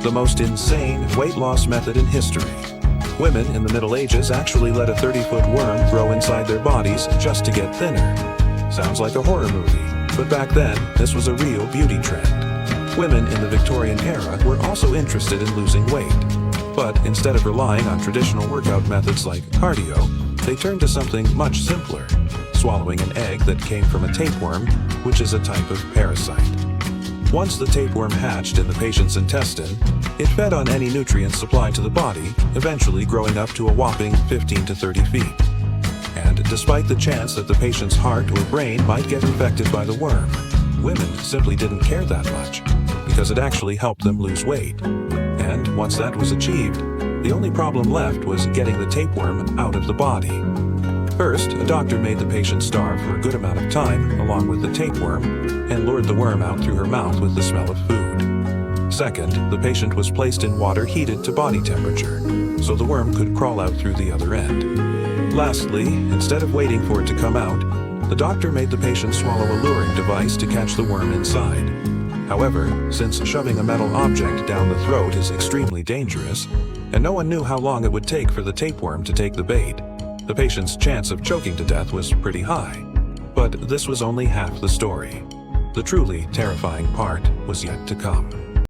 the most insane weight loss method in history. Women in the Middle Ages actually let a 30-foot worm grow inside their bodies just to get thinner. Sounds like a horror movie, but back then, this was a real beauty trend. Women in the Victorian era were also interested in losing weight. But instead of relying on traditional workout methods like cardio, they turned to something much simpler, swallowing an egg that came from a tapeworm, which is a type of parasite. Once the tapeworm hatched in the patient's intestine, it fed on any nutrients supplied to the body, eventually growing up to a whopping 15 to 30 feet. And despite the chance that the patient's heart or brain might get infected by the worm, women simply didn't care that much, because it actually helped them lose weight. And once that was achieved, the only problem left was getting the tapeworm out of the body. First, a doctor made the patient starve for a good amount of time along with the tapeworm and lured the worm out through her mouth with the smell of food. Second, the patient was placed in water heated to body temperature, so the worm could crawl out through the other end. Lastly, instead of waiting for it to come out, the doctor made the patient swallow a luring device to catch the worm inside. However, since shoving a metal object down the throat is extremely dangerous, and no one knew how long it would take for the tapeworm to take the bait, the patient's chance of choking to death was pretty high. But this was only half the story. The truly terrifying part was yet to come.